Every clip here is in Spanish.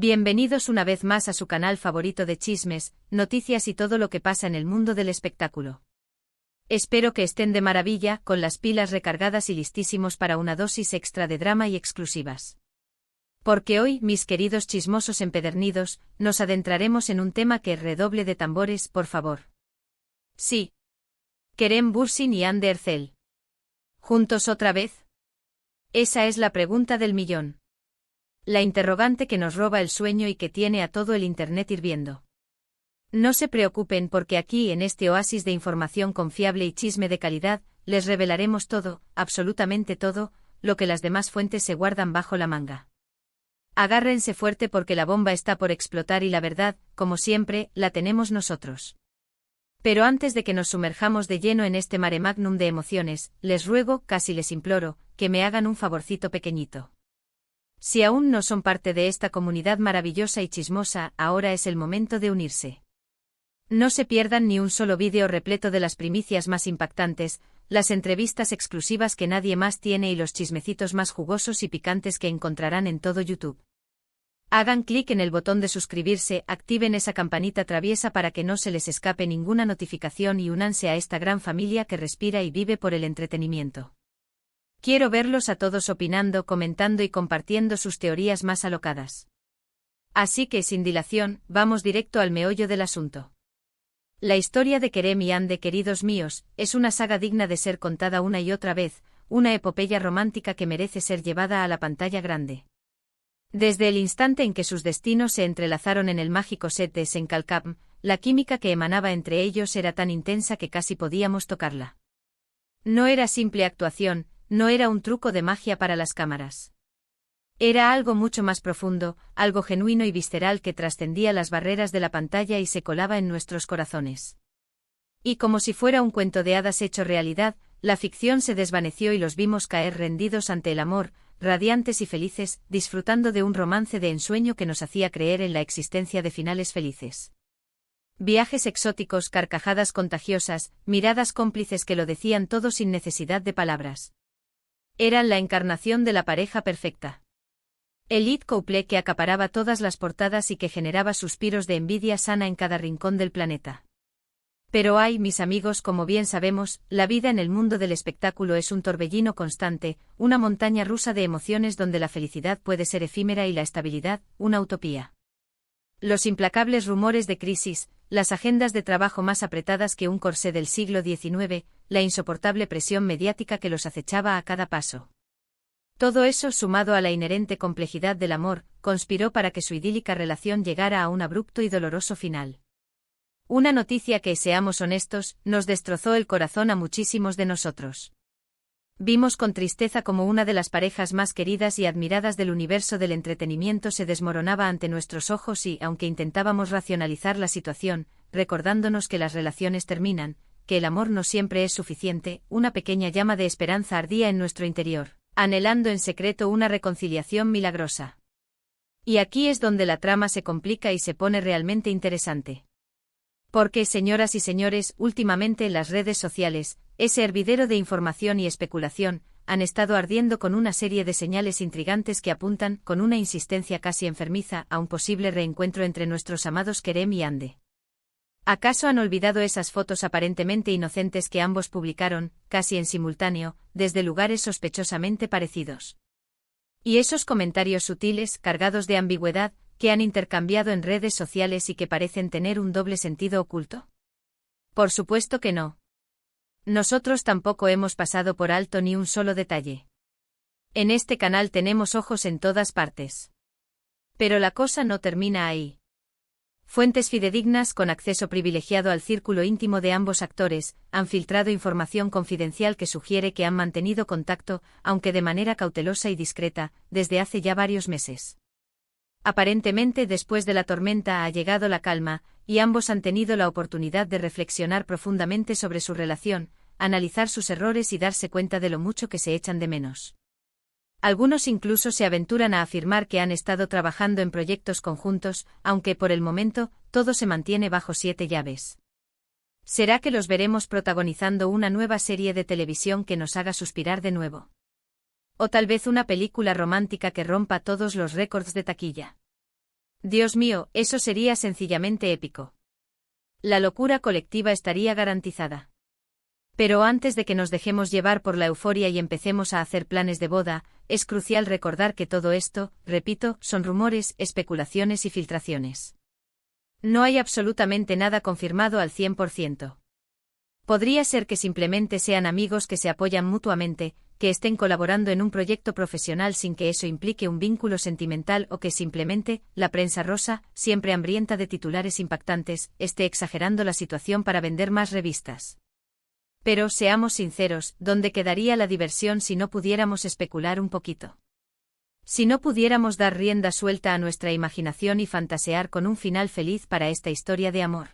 Bienvenidos una vez más a su canal favorito de chismes, noticias y todo lo que pasa en el mundo del espectáculo. Espero que estén de maravilla, con las pilas recargadas y listísimos para una dosis extra de drama y exclusivas. Porque hoy, mis queridos chismosos empedernidos, nos adentraremos en un tema que redoble de tambores, por favor. Sí. Kerem Bürsin y Hande Erçel. ¿Juntos otra vez? Esa es la pregunta del millón. La interrogante que nos roba el sueño y que tiene a todo el internet hirviendo. No se preocupen porque aquí en este oasis de información confiable y chisme de calidad, les revelaremos todo, absolutamente todo, lo que las demás fuentes se guardan bajo la manga. Agárrense fuerte porque la bomba está por explotar y la verdad, como siempre, la tenemos nosotros. Pero antes de que nos sumerjamos de lleno en este mare magnum de emociones, les ruego, casi les imploro, que me hagan un favorcito pequeñito. Si aún no son parte de esta comunidad maravillosa y chismosa, ahora es el momento de unirse. No se pierdan ni un solo vídeo repleto de las primicias más impactantes, las entrevistas exclusivas que nadie más tiene y los chismecitos más jugosos y picantes que encontrarán en todo YouTube. Hagan clic en el botón de suscribirse, activen esa campanita traviesa para que no se les escape ninguna notificación y únanse a esta gran familia que respira y vive por el entretenimiento. Quiero verlos a todos opinando, comentando y compartiendo sus teorías más alocadas. Así que, sin dilación, vamos directo al meollo del asunto. La historia de Kerem y Hande, queridos míos, es una saga digna de ser contada una y otra vez, una epopeya romántica que merece ser llevada a la pantalla grande. Desde el instante en que sus destinos se entrelazaron en el mágico set de Senkalkam, la química que emanaba entre ellos era tan intensa que casi podíamos tocarla. No era simple actuación, no era un truco de magia para las cámaras. Era algo mucho más profundo, algo genuino y visceral que trascendía las barreras de la pantalla y se colaba en nuestros corazones. Y como si fuera un cuento de hadas hecho realidad, la ficción se desvaneció y los vimos caer rendidos ante el amor, radiantes y felices, disfrutando de un romance de ensueño que nos hacía creer en la existencia de finales felices. Viajes exóticos, carcajadas contagiosas, miradas cómplices que lo decían todo sin necesidad de palabras. Eran la encarnación de la pareja perfecta. El lead couple que acaparaba todas las portadas y que generaba suspiros de envidia sana en cada rincón del planeta. Pero ay, mis amigos, como bien sabemos, la vida en el mundo del espectáculo es un torbellino constante, una montaña rusa de emociones donde la felicidad puede ser efímera y la estabilidad, una utopía. Los implacables rumores de crisis, las agendas de trabajo más apretadas que un corsé del siglo XIX, la insoportable presión mediática que los acechaba a cada paso. Todo eso, sumado a la inherente complejidad del amor, conspiró para que su idílica relación llegara a un abrupto y doloroso final. Una noticia que, seamos honestos, nos destrozó el corazón a muchísimos de nosotros. Vimos con tristeza como una de las parejas más queridas y admiradas del universo del entretenimiento se desmoronaba ante nuestros ojos y, aunque intentábamos racionalizar la situación, recordándonos que las relaciones terminan, que el amor no siempre es suficiente, una pequeña llama de esperanza ardía en nuestro interior, anhelando en secreto una reconciliación milagrosa. Y aquí es donde la trama se complica y se pone realmente interesante. Porque, señoras y señores, últimamente en las redes sociales, ese hervidero de información y especulación, han estado ardiendo con una serie de señales intrigantes que apuntan, con una insistencia casi enfermiza, a un posible reencuentro entre nuestros amados Kerem y Hande. ¿Acaso han olvidado esas fotos aparentemente inocentes que ambos publicaron, casi en simultáneo, desde lugares sospechosamente parecidos? Y esos comentarios sutiles, cargados de ambigüedad, que han intercambiado en redes sociales y que parecen tener un doble sentido oculto? Por supuesto que no. Nosotros tampoco hemos pasado por alto ni un solo detalle. En este canal tenemos ojos en todas partes. Pero la cosa no termina ahí. Fuentes fidedignas con acceso privilegiado al círculo íntimo de ambos actores han filtrado información confidencial que sugiere que han mantenido contacto, aunque de manera cautelosa y discreta, desde hace ya varios meses. Aparentemente después de la tormenta ha llegado la calma, y ambos han tenido la oportunidad de reflexionar profundamente sobre su relación, analizar sus errores y darse cuenta de lo mucho que se echan de menos. Algunos incluso se aventuran a afirmar que han estado trabajando en proyectos conjuntos, aunque por el momento, todo se mantiene bajo 7 llaves. ¿Será que los veremos protagonizando una nueva serie de televisión que nos haga suspirar de nuevo? O tal vez una película romántica que rompa todos los récords de taquilla. Dios mío, eso sería sencillamente épico. La locura colectiva estaría garantizada. Pero antes de que nos dejemos llevar por la euforia y empecemos a hacer planes de boda, es crucial recordar que todo esto, repito, son rumores, especulaciones y filtraciones. No hay absolutamente nada confirmado al 100%. Podría ser que simplemente sean amigos que se apoyan mutuamente, que estén colaborando en un proyecto profesional sin que eso implique un vínculo sentimental o que simplemente, la prensa rosa, siempre hambrienta de titulares impactantes, esté exagerando la situación para vender más revistas. Pero, seamos sinceros, ¿dónde quedaría la diversión si no pudiéramos especular un poquito? Si no pudiéramos dar rienda suelta a nuestra imaginación y fantasear con un final feliz para esta historia de amor.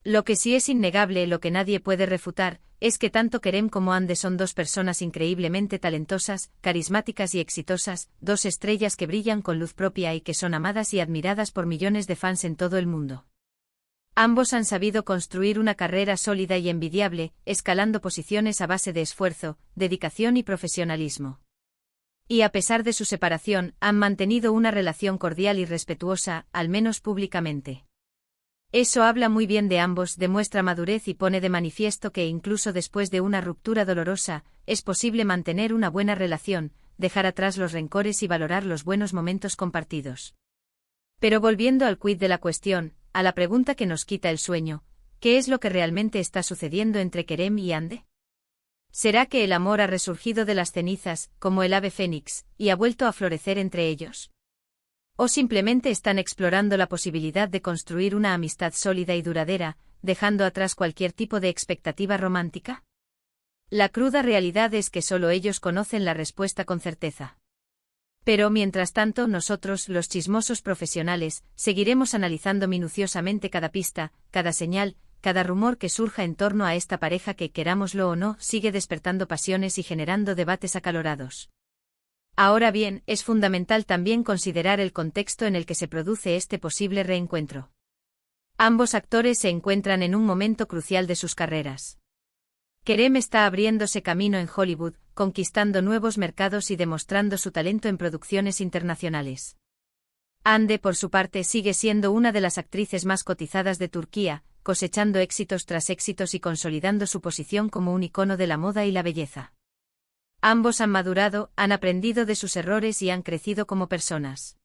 Lo que sí es innegable, lo que nadie puede refutar, es que tanto Kerem como Hande son dos personas increíblemente talentosas, carismáticas y exitosas, dos estrellas que brillan con luz propia y que son amadas y admiradas por millones de fans en todo el mundo. Ambos han sabido construir una carrera sólida y envidiable, escalando posiciones a base de esfuerzo, dedicación y profesionalismo. Y a pesar de su separación, han mantenido una relación cordial y respetuosa, al menos públicamente. Eso habla muy bien de ambos, demuestra madurez y pone de manifiesto que incluso después de una ruptura dolorosa, es posible mantener una buena relación, dejar atrás los rencores y valorar los buenos momentos compartidos. Pero volviendo al quid de la cuestión, a la pregunta que nos quita el sueño, ¿qué es lo que realmente está sucediendo entre Kerem y Hande? ¿Será que el amor ha resurgido de las cenizas, como el ave fénix, y ha vuelto a florecer entre ellos? ¿O simplemente están explorando la posibilidad de construir una amistad sólida y duradera, dejando atrás cualquier tipo de expectativa romántica? La cruda realidad es que solo ellos conocen la respuesta con certeza. Pero mientras tanto nosotros, los chismosos profesionales, seguiremos analizando minuciosamente cada pista, cada señal, cada rumor que surja en torno a esta pareja que, querámoslo o no, sigue despertando pasiones y generando debates acalorados. Ahora bien, es fundamental también considerar el contexto en el que se produce este posible reencuentro. Ambos actores se encuentran en un momento crucial de sus carreras. Kerem está abriéndose camino en Hollywood, conquistando nuevos mercados y demostrando su talento en producciones internacionales. Hande, por su parte, sigue siendo una de las actrices más cotizadas de Turquía, cosechando éxitos tras éxitos y consolidando su posición como un icono de la moda y la belleza. Ambos han madurado, han aprendido de sus errores y han crecido como personas.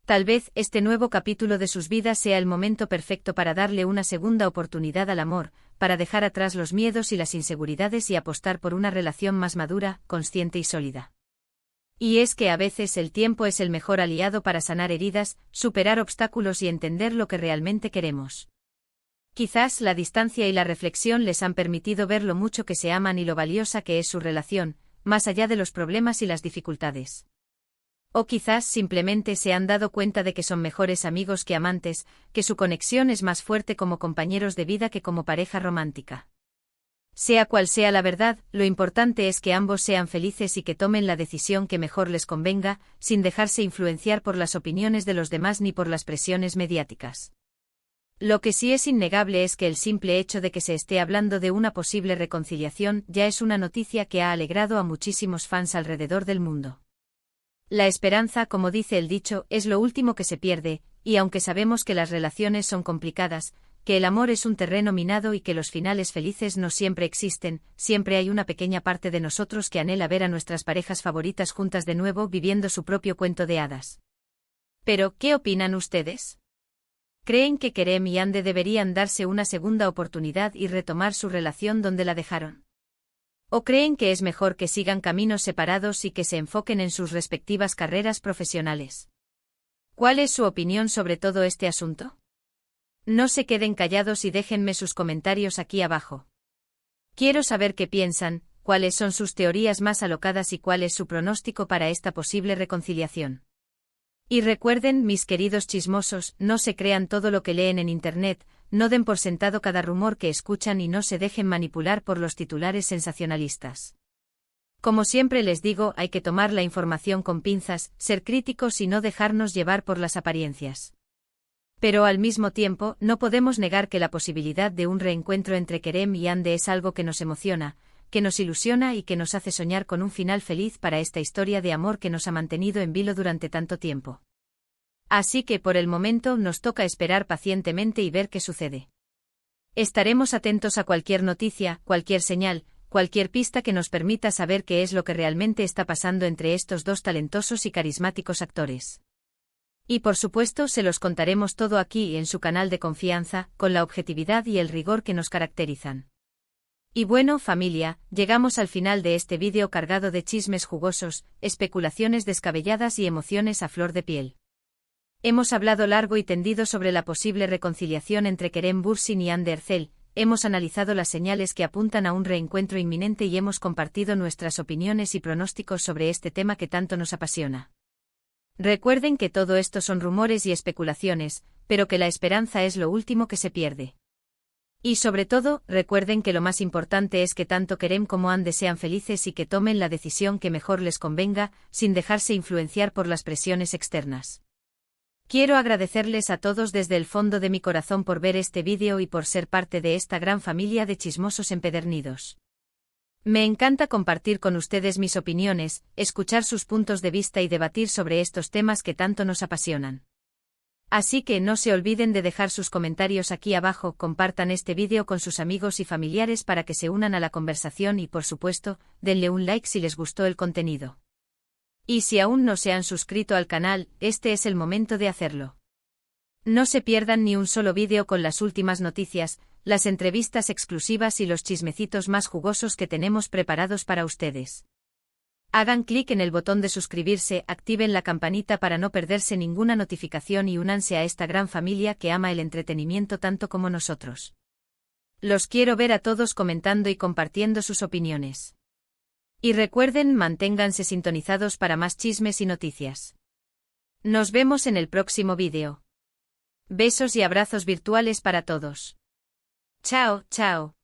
Tal vez este nuevo capítulo de sus vidas sea el momento perfecto para darle una segunda oportunidad al amor, para dejar atrás los miedos y las inseguridades y apostar por una relación más madura, consciente y sólida. Y es que a veces el tiempo es el mejor aliado para sanar heridas, superar obstáculos y entender lo que realmente queremos. Quizás la distancia y la reflexión les han permitido ver lo mucho que se aman y lo valiosa que es su relación, más allá de los problemas y las dificultades. O quizás simplemente se han dado cuenta de que son mejores amigos que amantes, que su conexión es más fuerte como compañeros de vida que como pareja romántica. Sea cual sea la verdad, lo importante es que ambos sean felices y que tomen la decisión que mejor les convenga, sin dejarse influenciar por las opiniones de los demás ni por las presiones mediáticas. Lo que sí es innegable es que el simple hecho de que se esté hablando de una posible reconciliación ya es una noticia que ha alegrado a muchísimos fans alrededor del mundo. La esperanza, como dice el dicho, es lo último que se pierde, y aunque sabemos que las relaciones son complicadas, que el amor es un terreno minado y que los finales felices no siempre existen, siempre hay una pequeña parte de nosotros que anhela ver a nuestras parejas favoritas juntas de nuevo viviendo su propio cuento de hadas. Pero, ¿qué opinan ustedes? ¿Creen que Kerem y Hande deberían darse una segunda oportunidad y retomar su relación donde la dejaron? ¿O creen que es mejor que sigan caminos separados y que se enfoquen en sus respectivas carreras profesionales? ¿Cuál es su opinión sobre todo este asunto? No se queden callados y déjenme sus comentarios aquí abajo. Quiero saber qué piensan, cuáles son sus teorías más alocadas y cuál es su pronóstico para esta posible reconciliación. Y recuerden, mis queridos chismosos, no se crean todo lo que leen en Internet, no den por sentado cada rumor que escuchan y no se dejen manipular por los titulares sensacionalistas. Como siempre les digo, hay que tomar la información con pinzas, ser críticos y no dejarnos llevar por las apariencias. Pero al mismo tiempo, no podemos negar que la posibilidad de un reencuentro entre Kerem y Hande es algo que nos emociona, que nos ilusiona y que nos hace soñar con un final feliz para esta historia de amor que nos ha mantenido en vilo durante tanto tiempo. Así que por el momento nos toca esperar pacientemente y ver qué sucede. Estaremos atentos a cualquier noticia, cualquier señal, cualquier pista que nos permita saber qué es lo que realmente está pasando entre estos dos talentosos y carismáticos actores. Y por supuesto se los contaremos todo aquí en su canal de confianza, con la objetividad y el rigor que nos caracterizan. Y bueno, familia, llegamos al final de este vídeo cargado de chismes jugosos, especulaciones descabelladas y emociones a flor de piel. Hemos hablado largo y tendido sobre la posible reconciliación entre Kerem Bürsin y Hande Erçel, hemos analizado las señales que apuntan a un reencuentro inminente y hemos compartido nuestras opiniones y pronósticos sobre este tema que tanto nos apasiona. Recuerden que todo esto son rumores y especulaciones, pero que la esperanza es lo último que se pierde. Y sobre todo, recuerden que lo más importante es que tanto Kerem como Hande sean felices y que tomen la decisión que mejor les convenga, sin dejarse influenciar por las presiones externas. Quiero agradecerles a todos desde el fondo de mi corazón por ver este vídeo y por ser parte de esta gran familia de chismosos empedernidos. Me encanta compartir con ustedes mis opiniones, escuchar sus puntos de vista y debatir sobre estos temas que tanto nos apasionan. Así que no se olviden de dejar sus comentarios aquí abajo, compartan este vídeo con sus amigos y familiares para que se unan a la conversación y por supuesto, denle un like si les gustó el contenido. Y si aún no se han suscrito al canal, este es el momento de hacerlo. No se pierdan ni un solo vídeo con las últimas noticias, las entrevistas exclusivas y los chismecitos más jugosos que tenemos preparados para ustedes. Hagan clic en el botón de suscribirse, activen la campanita para no perderse ninguna notificación y únanse a esta gran familia que ama el entretenimiento tanto como nosotros. Los quiero ver a todos comentando y compartiendo sus opiniones. Y recuerden, manténganse sintonizados para más chismes y noticias. Nos vemos en el próximo vídeo. Besos y abrazos virtuales para todos. Chao, chao.